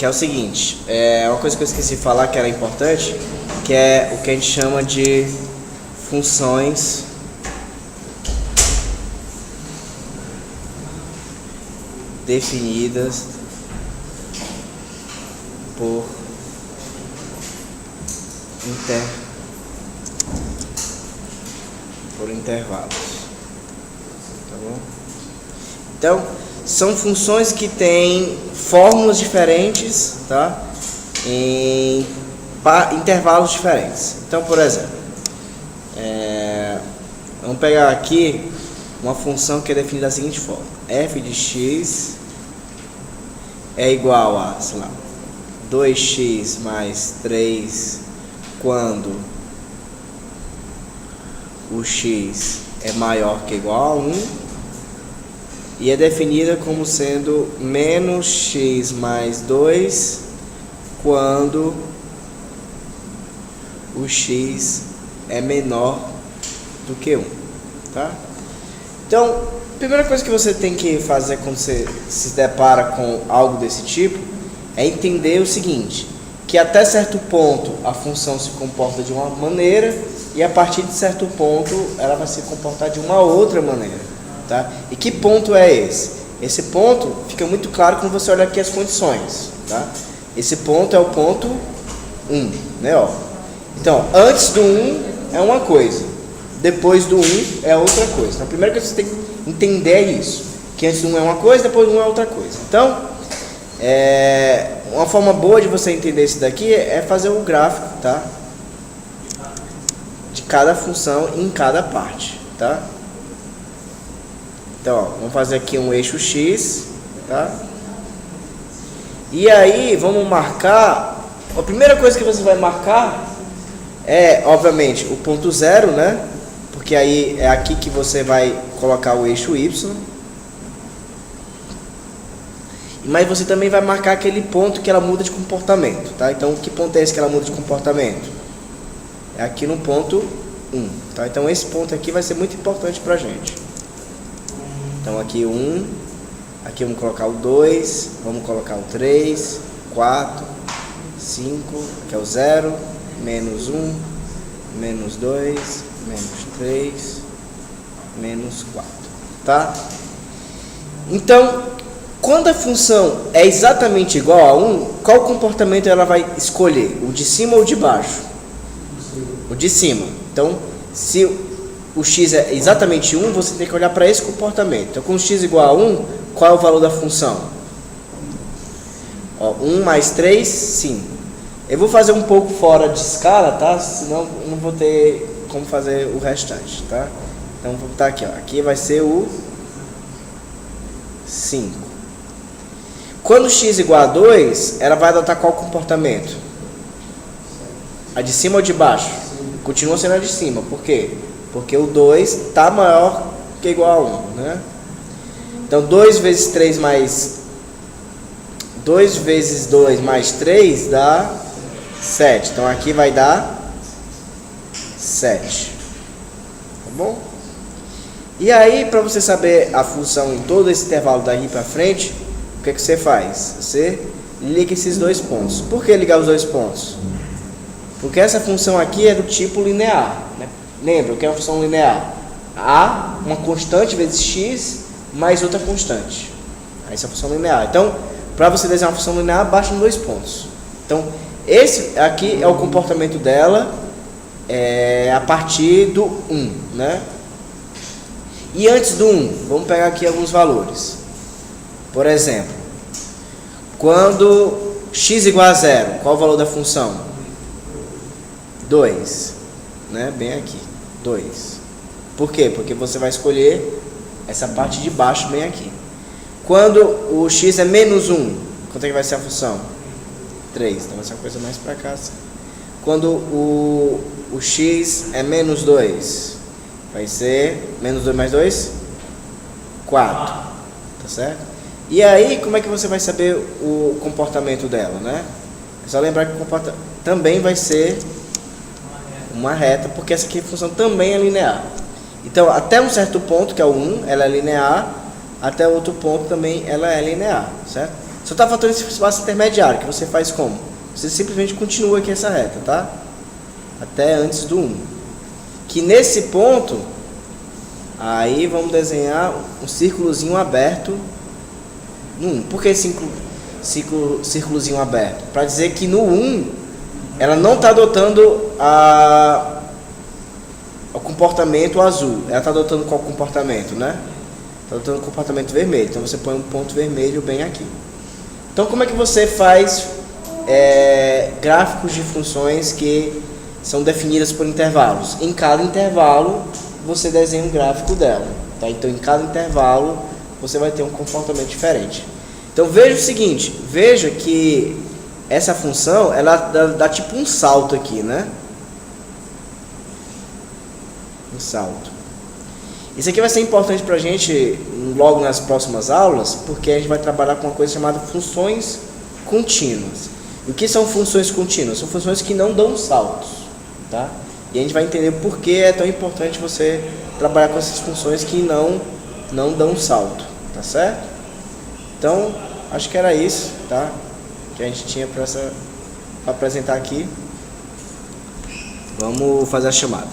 que é o seguinte, uma coisa que eu esqueci de falar que era importante, que é o que a gente chama de funções definidas por intervalos, tá bom? Então, são funções que têm fórmulas diferentes, tá? Em intervalos diferentes. Então, por exemplo, vamos pegar aqui uma função que é definida da seguinte forma: f de x é igual a, sei lá, 2x mais 3 quando o x é maior que ou igual a 1, e é definida como sendo menos x mais 2 quando o x é menor do que 1, tá? Então, a primeira coisa que você tem que fazer quando você se depara com algo desse tipo é entender o seguinte, que até certo ponto a função se comporta de uma maneira e a partir de certo ponto ela vai se comportar de uma outra maneira, tá? E que ponto é esse? Esse ponto fica muito claro quando você olha aqui as condições, tá? Esse ponto é o ponto 1, né? Ó. Então, antes do 1 é uma coisa, depois do 1 é outra coisa. Então, a primeira coisa que você tem que entender é isso, que antes do 1 é uma coisa, depois do 1 é outra coisa. Então, uma forma boa de você entender isso daqui é fazer um gráfico, tá? De cada função em cada parte, tá? Então, ó, vamos fazer aqui um eixo X, tá? E aí, vamos marcar, a primeira coisa que você vai marcar é, obviamente, o ponto 0, né? Porque aí é aqui que você vai colocar o eixo Y. Mas você também vai marcar aquele ponto que ela muda de comportamento, tá? Então, que ponto é esse que ela muda de comportamento? É aqui no ponto 1, tá? Então, esse ponto aqui vai ser muito importante pra gente. Então, aqui 1, aqui vamos colocar o 2, vamos colocar o 3, 4, 5, aqui é o 0, menos 1, menos 2, menos 3, menos 4, tá? Então, quando a função é exatamente igual a 1, qual comportamento ela vai escolher? O de cima ou o de baixo? O de cima. Então, se o x é exatamente 1, você tem que olhar para esse comportamento. Então, com x igual a 1, qual é o valor da função? Ó, 1 mais 3, 5. Eu vou fazer um pouco fora de escala, tá? Senão eu não vou ter como fazer o restante, tá? Então, vou botar aqui, ó. Aqui vai ser o 5. Quando x igual a 2, ela vai adotar qual comportamento? A de cima ou de baixo? Continua sendo a de cima. Por quê? Porque o 2 está maior que igual a 1, né? Então, 2 vezes 3 mais... 2 vezes 2 mais 3 dá 7. Então, aqui vai dar 7. Tá bom? E aí, para você saber a função em todo esse intervalo daqui para frente, o que você faz? Você liga esses dois pontos. Por que ligar os dois pontos? Porque essa função aqui é do tipo linear, né? Lembra o que é uma função linear? A, uma constante vezes x, mais outra constante. Essa é a função linear. Então, para você desenhar uma função linear, basta em dois pontos. Então, esse aqui é o comportamento dela a partir do 1, né? E antes do 1, vamos pegar aqui alguns valores. Por exemplo, quando x igual a 0, qual o valor da função? 2, né? Bem aqui, 2. Por quê? Porque você vai escolher essa parte de baixo bem aqui. Quando o x é menos 1, quanto é que vai ser a função? 3, então vai ser uma coisa mais para cá. Assim. Quando o x é menos 2, vai ser menos 2 mais 2? 4, tá certo? E aí, como é que você vai saber o comportamento dela, né? É só lembrar que o comportamento também vai ser uma reta, porque essa aqui a função também é linear. Então, até um certo ponto, que é o 1, ela é linear, até outro ponto também ela é linear, certo? Se eu estou faltando esse espaço intermediário, que você faz como? Você simplesmente continua aqui essa reta, tá? Até antes do 1. Que nesse ponto, aí vamos desenhar um círculozinho aberto no 1. Por que círculozinho aberto? Para dizer que no 1, ela não está adotando o comportamento azul. Ela está adotando qual comportamento, né? Está adotando o comportamento vermelho. Então você põe um ponto vermelho bem aqui. Então como é que você faz gráficos de funções que são definidas por intervalos? Em cada intervalo você desenha um gráfico dela, tá? Então em cada intervalo você vai ter um comportamento diferente. Então veja o seguinte, veja que essa função ela dá tipo um salto aqui, né? Um salto. Isso aqui vai ser importante para a gente logo nas próximas aulas, porque a gente vai trabalhar com uma coisa chamada funções contínuas. E o que são funções contínuas? São funções que não dão saltos, tá? E a gente vai entender por que é tão importante você trabalhar com essas funções que não dão salto, tá certo? Então, acho que era isso, tá? Que a gente tinha para apresentar aqui. Vamos fazer a chamada.